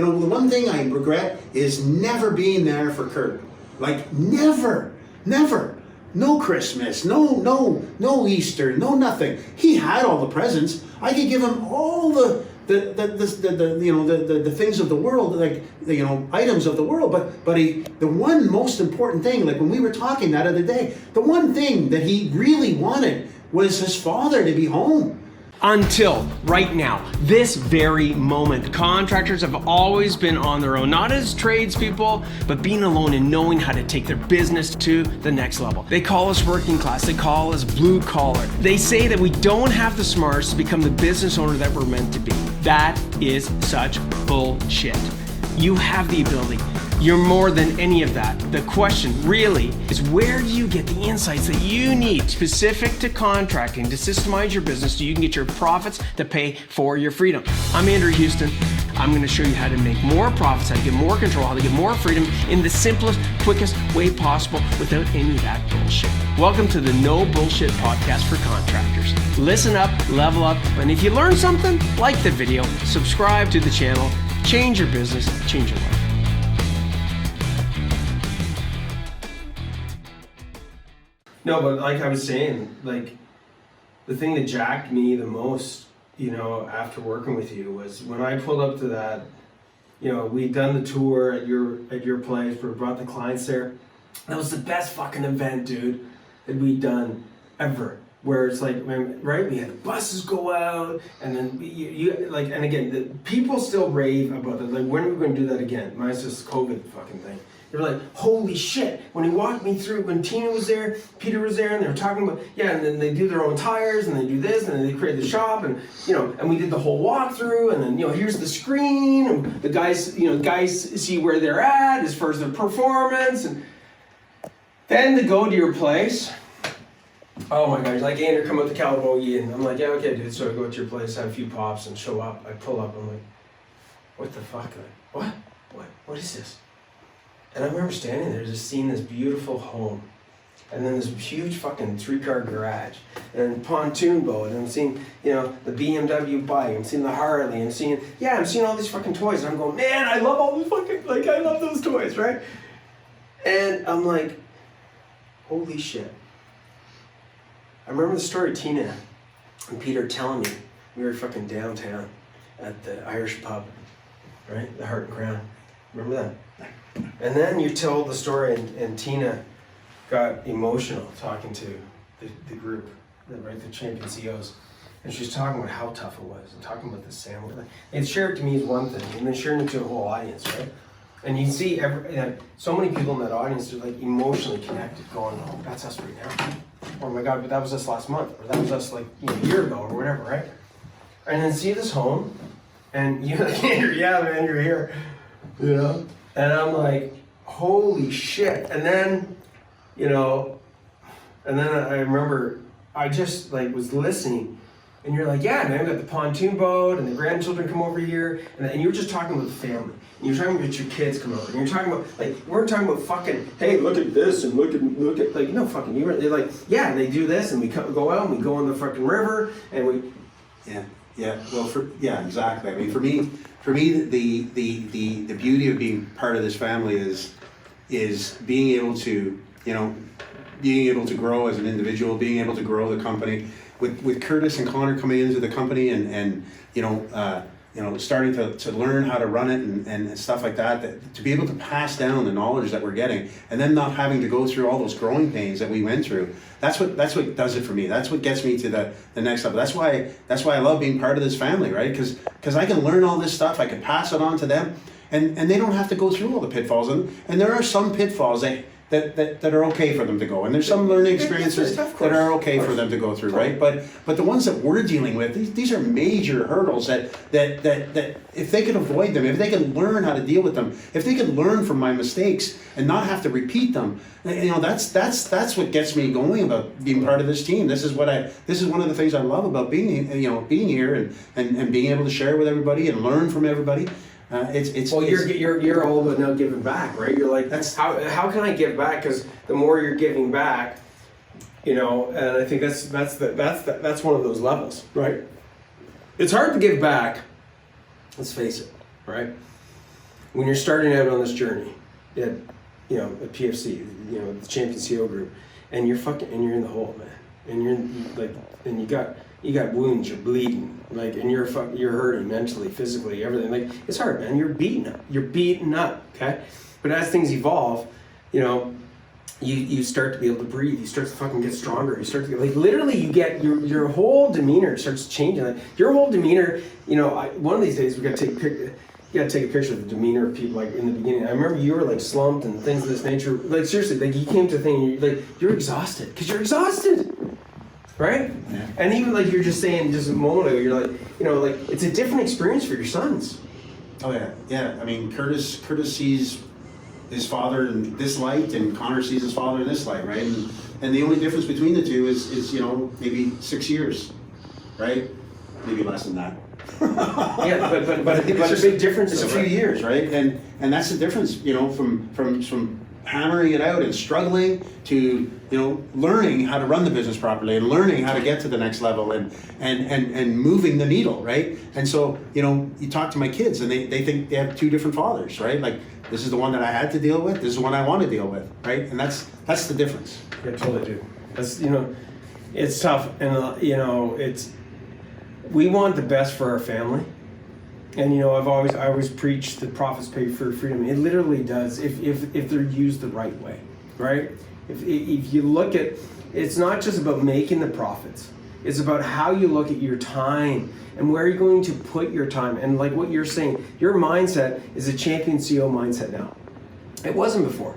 the one thing I regret is never being there for Kurt. Like, never. No Christmas, no Easter, no nothing. He had all the presents. I could give him all the things of the world, like items of the world. But the one most important thing, like when we were talking that other day, the one thing that he really wanted was his father to be home. Until right now, this very moment, contractors have always been on their own, not as tradespeople, but being alone and knowing how to take their business to the next level. They call us working class, they call us blue collar. They say that we don't have the smarts to become the business owner that we're meant to be. That is such bullshit. You have the ability. You're more than any of that. The question really is, where do you get the insights that you need specific to contracting to systemize your business so you can get your profits to pay for your freedom? I'm Andrew Houston. I'm going to show you how to make more profits, how to get more control, how to get more freedom in the simplest, quickest way possible without any of that bullshit. Welcome to the No Bullshit Podcast for Contractors. Listen up, level up, and if you learn something, like the video, subscribe to the channel, change your business, change your life. No, but like I was saying, like the thing that jacked me the most, after working with you was when I pulled up to that, we'd done the tour at your place, we brought the clients there. That was the best fucking event, dude, that we'd done ever. Where it's like, right? We had the buses go out, and then and again, the people still rave about it. Like, when are we going to do that again? Mine's this COVID fucking thing. They were like, holy shit, when he walked me through, when Tina was there, Peter was there, and they were talking about, and then they do their own tires, and they do this, and then they create the shop, and, and we did the whole walkthrough, and then, here's the screen, and the guys see where they're at as far as their performance, and then to go to your place. Oh my gosh, like, Andrew, come out to Calabogie, and I'm like, yeah, okay, dude, so I go to your place, have a few pops, and show up, I pull up, I'm like, what the fuck, like, what is this? And I remember standing there just seeing this beautiful home, and then this huge fucking 3-car garage, and pontoon boat, and I'm seeing, the BMW bike, I'm seeing the Harley, I'm seeing all these fucking toys, and I'm going, man, I love all these fucking, I love those toys, right? And I'm like, holy shit. I remember the story of Tina and Peter telling me, we were fucking downtown at the Irish pub, right? The Heart and Crown. Remember that? And then you told the story, and Tina got emotional talking to the group, the champion CEOs. And she's talking about how tough it was, and talking about the sandwich. And sharing it to me is one thing, and then sharing it to a whole audience, right? And you see so many people in that audience are like emotionally connected, going, oh, that's us right now. Oh my God, but that was us last month, or that was us like a year ago, or whatever, right? And then see this home, and you're like, Andrew, yeah, man, you're here, And I'm like, holy shit. And then, and then I remember I just was listening, and you're like, yeah, man, we got the pontoon boat, and the grandchildren come over here, and you were just talking about the family. And you're talking about your kids come over, and you're talking about, we're talking about fucking, hey, look at this, and look at, fucking, they're like, yeah, they do this, and we go out, and we go on the fucking river, and we... Yeah, exactly. I mean, for me, the beauty of being part of this family is being able to, grow as an individual, being able to grow the company. With Curtis and Connor coming into the company and starting to learn how to run it and stuff like that, to be able to pass down the knowledge that we're getting, and then not having to go through all those growing pains that we went through. That's what does it for me. That's what gets me to the next level. That's why I love being part of this family, right? Because I can learn all this stuff. I can pass it on to them, and they don't have to go through all the pitfalls. And there are some pitfalls that are okay for them to go, and there's some learning experiences that are okay for them to go through, right? But the ones that we're dealing with, these are major hurdles that if they could avoid them, if they could learn how to deal with them, if they could learn from my mistakes and not have to repeat them, that's what gets me going about being part of this team. This is one of the things I love about being here and being able to share with everybody and learn from everybody. You're all about now giving back, right? You're like, how can I give back? Because the more you're giving back, and I think that's one of those levels, right? It's hard to give back. Let's face it, right? when you're starting out on this journey at, at PFC, the Champion CO group, and you're in the hole, man, and you're like, and you got wounds, you're bleeding, like, and you're hurting mentally, physically, everything. Like, it's hard, man. You're beaten up, okay? But as things evolve, you start to be able to breathe. You start to fucking get stronger. You start to get, like, literally, you get your whole demeanor starts changing. Like, your whole demeanor. One of these days we got to take a picture of the demeanor of people, like, in the beginning. I remember you were like slumped and things of this nature. Like, seriously, like, you came to a thing, you're exhausted because you're exhausted. Right? Yeah. And even like you're just saying just a moment ago, you're like, it's a different experience for your sons. Oh yeah, yeah. I mean, Curtis sees his father in this light, and Connor sees his father in this light, right? And the only difference between the two is maybe 6 years, right? Maybe less than that. Yeah, but it's a big difference. It's a few years, right? And that's the difference, from hammering it out and struggling to learning how to run the business properly and learning how to get to the next level and moving the needle, right? And so you talk to my kids and they think they have two different fathers, right? Like, this is the one that I had to deal with, this is the one I want to deal with, right? And that's the difference. Yeah, totally, dude. That's it's tough, and we want the best for our family. And I always preach the profits pay for freedom. It literally does if they're used the right way, right? If you look at, it's not just about making the profits. It's about how you look at your time and where you're going to put your time. And like what you're saying, your mindset is a Champion CO mindset now. It wasn't before.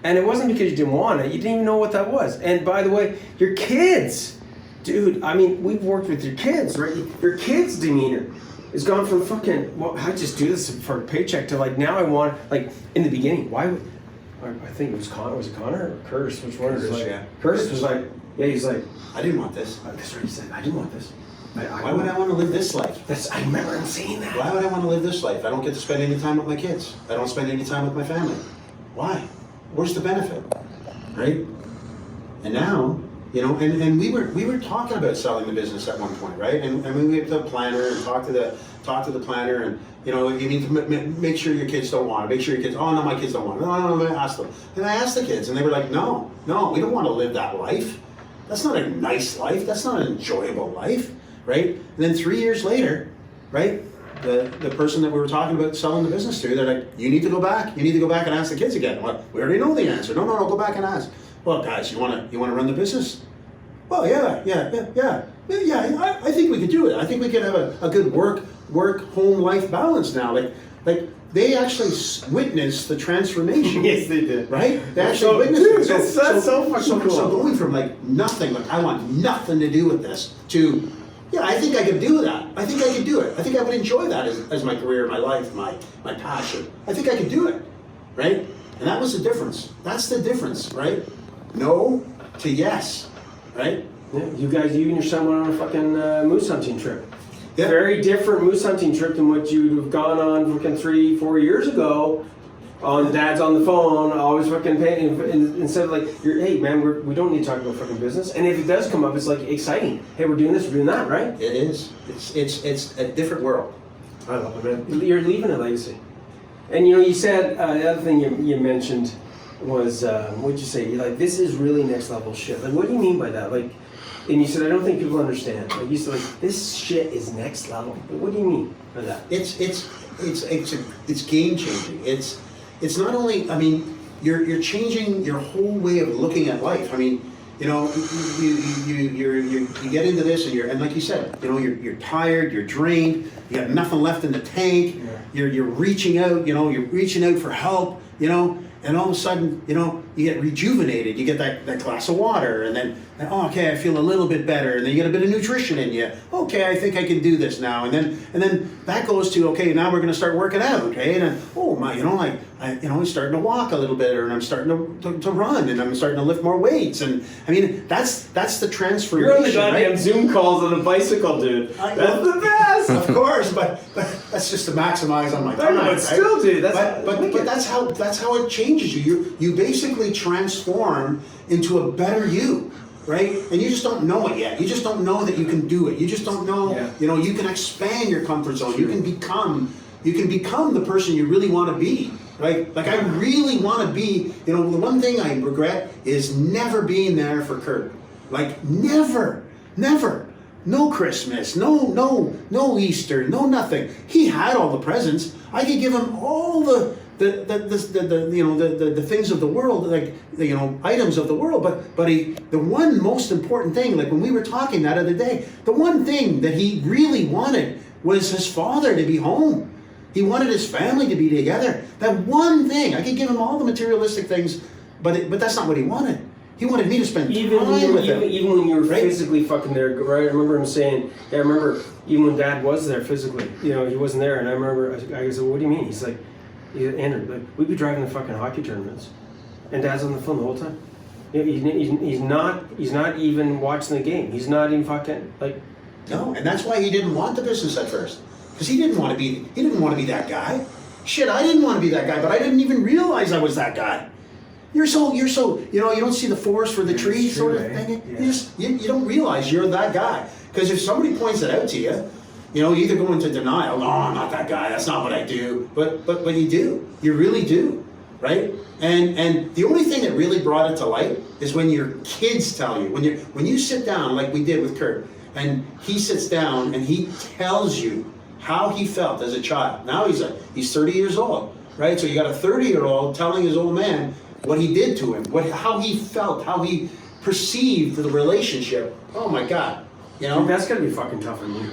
And it wasn't because you didn't want it. You didn't even know what that was. And by the way, your kids, dude, I mean, we've worked with your kids, right? Your kids' demeanor has gone from fucking, well, I just do this for a paycheck to like, now I want, like, in the beginning, why would, I think it was Connor, or Curtis? Which one? Curtis, yeah. Curtis was like, yeah, he's like, I didn't want this. That's what he said, I didn't want this. Why would I want to live this life? I remember him saying that. Why would I want to live this life? I don't get to spend any time with my kids. I don't spend any time with my family. Why? Where's the benefit? Right? And now, and we were talking about selling the business at one point, right? And we went to the planner and talk to the planner, and you need to make sure your kids don't want it. Make sure your kids. Oh no, my kids don't want it. No, I asked them, and I asked the kids, and they were like, no, we don't want to live that life. That's not a nice life. That's not an enjoyable life, right? And then 3 years later, right? The person that we were talking about selling the business to, they're like, you need to go back. You need to go back and ask the kids again. Well, we already know the answer. No, go back and ask. Well, guys, you want to run the business? Well, yeah. I think we could do it. I think we could have a good work home life balance now. Like they actually witnessed the transformation. Yes, they did. Right? They actually witnessed it. That's so fucking cool. So going from like nothing, like I want nothing to do with this, to yeah, I think I could do that. I think I could do it. I think I would enjoy that as my career, my life, my passion. I think I could do it, right? And that was the difference. That's the difference, right? No to yes, right? Yeah, you and your son went on a fucking moose hunting trip. Yeah. Very different moose hunting trip than what you'd have gone on fucking 3-4 years ago. On dad's on the phone, always fucking paying. Instead of like, hey man, we don't need to talk about fucking business. And if it does come up, it's like exciting. Hey, we're doing this, we're doing that, right? It is. It's a different world. I love it, man. You're leaving a legacy. And you said the other thing you mentioned was what'd you say? You're like, this is really next level shit. Like, what do you mean by that? Like, and you said, I don't think people understand. Like, you said, like, this shit is next level. But what do you mean by that? It's game changing. It's not only, I mean, you're changing your whole way of looking at life. I mean, you get into this and like you said, you're tired, you're drained, you got nothing left in the tank. Yeah. You're reaching out, you're reaching out for help, and all of a sudden, you get rejuvenated. You get that glass of water, and then, okay, I feel a little bit better, and then you get a bit of nutrition in you. Okay, I think I can do this now, and then that goes to, okay, now we're going to start working out, okay, and then, oh my, I'm starting to walk a little bit, and I'm starting to run, and I'm starting to lift more weights, and I mean, that's the transformation. You're on the goddamn right? Zoom calls on a bicycle, dude. That's the best. Of course, but that's just to maximize on my time. But still, right? Dude, but that's how it changes you. You basically transform into a better you, right? And you just don't know it yet. You just don't know that you can do it. You just don't know. Yeah. You can expand your comfort zone. You can become you can become the person you really want to be. Right? Like I really want to be, the one thing I regret is never being there for Kurt. Like never. No Christmas, no Easter, no nothing. He had all the presents. I could give him all the things of the world, like items of the world. But the one most important thing, like when we were talking that other day, the one thing that he really wanted was his father to be home. He wanted his family to be together. That one thing. I could give him all the materialistic things, but that's not what he wanted. He wanted me to spend time with him. Even when you were physically fucking there, right? I remember him saying, I remember even when Dad was there physically, he wasn't there. And I remember, I said, what do you mean? He's like, Andrew, we'd be driving the fucking hockey tournaments. And Dad's on the phone the whole time. He's not even watching the game. He's not even fucking, like. No, and that's why he didn't want the business at first. Because he didn't want to be that guy. Shit, I didn't want to be that guy, but I didn't even realize I was that guy. You're so, you don't see the forest for the trees sort of thing. Yeah. You don't realize you're that guy. Because if somebody points it out to you, you either go into denial, no, I'm not that guy, that's not what I do. But you do. You really do. Right? And the only thing that really brought it to light is when your kids tell you, when you sit down like we did with Kurt, and he sits down and he tells you how he felt as a child. Now he's 30 years old, right? So you got a 30-year-old telling his old man what he did to him, how he felt, how he perceived the relationship. Oh my God, That's gotta be fucking tough on you.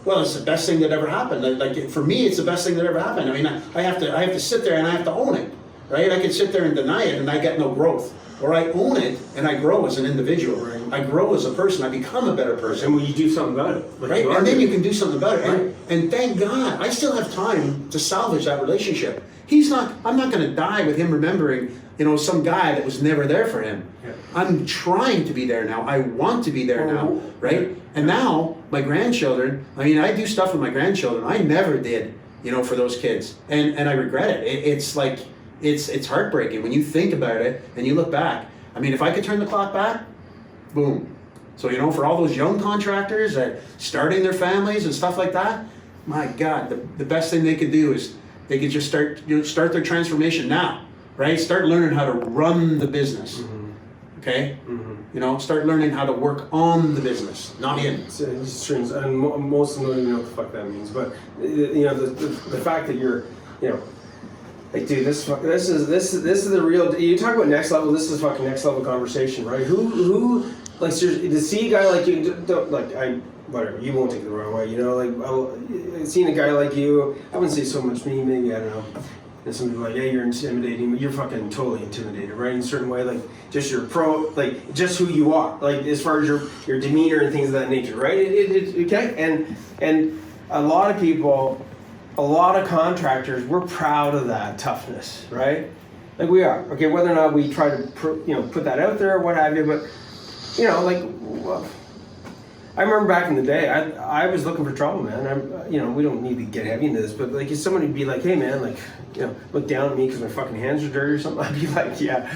Well, it's the best thing that ever happened. Like for me, it's the best thing that ever happened. I mean, I have to sit there and I have to own it, right? I could sit there and deny it and I get no growth. Or I own it and I grow as an individual. Right. I grow as a person. I become a better person. And when you do something about it. Like right? And then you can do something about it. Right. And thank God, I still have time to salvage that relationship. I'm not going to die with him remembering, some guy that was never there for him. Yeah. I'm trying to be there now. I want to be there now, right? And now, my grandchildren, I do stuff with my grandchildren I never did, for those kids. And I regret it. It's like, it's heartbreaking when you think about it and you look back. If I could turn the clock back, boom. So, for all those young contractors that starting their families and stuff like that, my God, the best thing they could do is they could just start their transformation now, right? Start learning how to run the business, okay? Mm-hmm. Start learning how to work on the business, not in. Strings, and most of them don't even know what the fuck that means. But the fact that you're, like, dude, this is the real. You talk about next level. This is fucking next level conversation, right? Who like seriously, to see a guy like you, don't like whatever. You won't take it the wrong way, like seeing a guy like you, I wouldn't say so much me, maybe I don't know. And some people are like, yeah, you're intimidating, but you're fucking totally intimidated, right? In a certain way, like just your just who you are, like as far as your demeanor and things of that nature, right? Okay, and a lot of people. A lot of contractors, we're proud of that toughness, right? Like we are. Okay, whether or not we try to, put that out there or what have you, but, I remember back in the day, I was looking for trouble, man. We don't need to get heavy into this, but like if somebody would be like, hey man, like, look down at me because my fucking hands are dirty or something, I'd be like, yeah,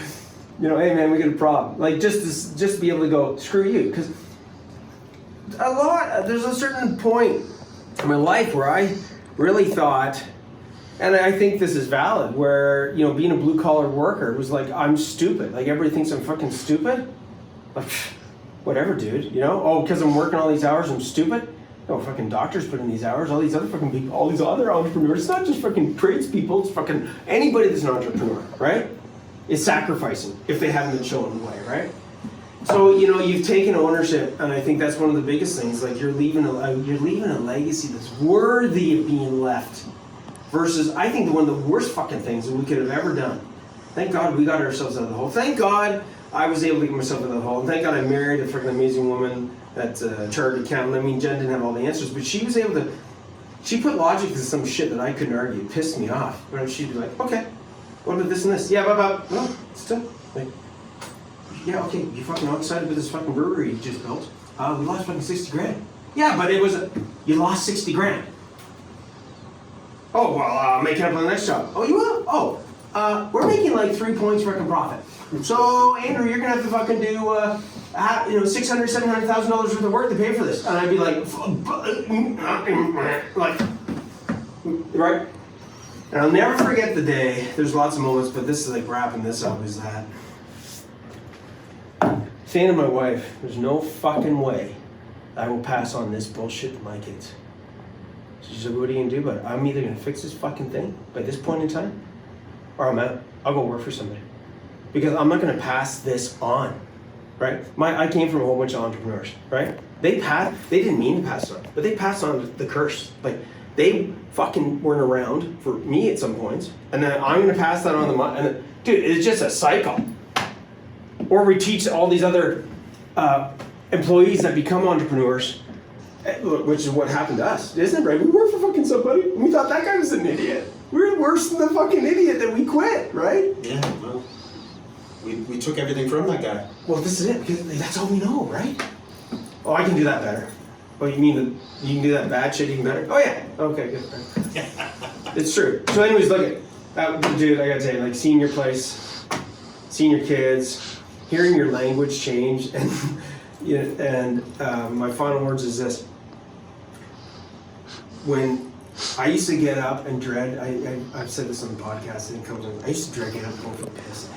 hey man, we got a problem. Like just to be able to go, screw you, because there's a certain point in my life where I really thought, and I think this is valid, where, being a blue-collar worker was like, I'm stupid. Like, everybody thinks I'm fucking stupid. Like, whatever, dude, because I'm working all these hours, I'm stupid. No, fucking doctors put in these hours, all these other fucking people, all these other entrepreneurs. It's not just fucking tradespeople, it's fucking anybody that's an entrepreneur, right? Is sacrificing if they haven't been shown the way, right? So, you've taken ownership, and I think that's one of the biggest things. Like, you're leaving a legacy that's worthy of being left. Versus, I think one of the worst fucking things that we could have ever done. Thank God we got ourselves out of the hole. Thank God I was able to get myself out of the hole. And thank God I married a freaking amazing woman that's a chartered accountant. Jen didn't have all the answers, but she was able to. She put logic to some shit that I couldn't argue. It pissed me off. But she'd be like, okay, what about this and this? Yeah, but no, still. Like, yeah, okay, you fucking outside with this fucking brewery you just built. We lost fucking 60 grand. Yeah, but you lost 60 grand. Oh, well, make it up on the next job. Oh, you will? Oh, we're making like 3 points fucking profit. So, Andrew, you're gonna have to fucking do, $600,000, $700,000 worth of work to pay for this. And I'd be like, right? And I'll never forget the day, there's lots of moments, but this is like wrapping this up, is that saying to my wife, there's no fucking way I will pass on this bullshit to my kids. She said, what are you gonna do about it? I'm either gonna fix this fucking thing by this point in time, or I'm out. I'll go work for somebody. Because I'm not gonna pass this on, right? I came from a whole bunch of entrepreneurs, right? They didn't mean to pass it on, but they passed on the curse. Like, they fucking weren't around for me at some points, and then I'm gonna pass that on to my, and then, dude, it's just a cycle. Or we teach all these other employees that become entrepreneurs, which is what happened to us, isn't it, right? We worked for fucking somebody, and we thought that guy was an idiot. We were worse than the fucking idiot that we quit, right? Yeah, well, we took everything from that guy. Well, this is it, because that's all we know, right? Oh, I can do that better. Oh, you mean that you can do that bad shit even better? Oh yeah, okay, good. It's true. So anyways, look at, dude, I gotta tell you, like, seeing your place, seeing your kids, hearing your language change, and my final words is this. When I used to get up and dread, I've said this on the podcast, and it comes in, I used to dread getting up and going for a piss.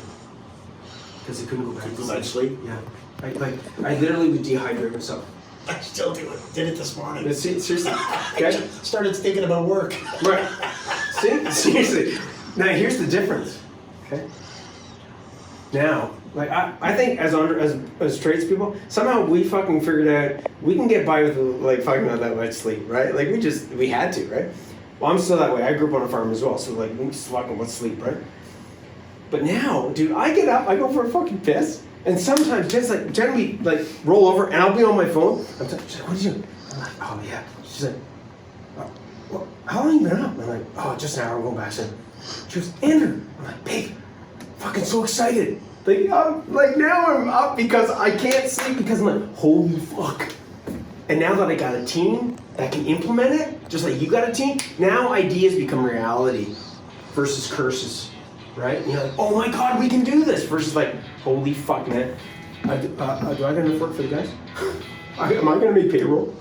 Because I couldn't go back to sleep? Yeah. I literally would dehydrate myself. I still do it. Did it this morning. Seriously. Okay? Started thinking about work. Right. See? Seriously. Now here's the difference. Okay? Now, like, I think as tradespeople, somehow we fucking figured out we can get by with like fucking not that much sleep, right? Like we had to, right? Well, I'm still that way. I grew up on a farm as well, so like we just fucking what's sleep, right? But now, dude, I get up, I go for a fucking piss, and sometimes just like generally like roll over, and I'll be on my phone. She's like, "What did you do?" I'm like, "Oh yeah." She's like, "Well, how long you been up?" I'm like, "Oh, just an hour. I'm going back soon." She goes, "Andrew." I'm like, "Babe, fucking so excited." Like now I'm up because I can't sleep because I'm like, holy fuck. And now that I got a team that can implement it, just like you got a team, now ideas become reality versus curses, right? And you're like, oh my God, we can do this versus like, holy fuck, man. Do I got enough work for the guys? Am I gonna make payroll?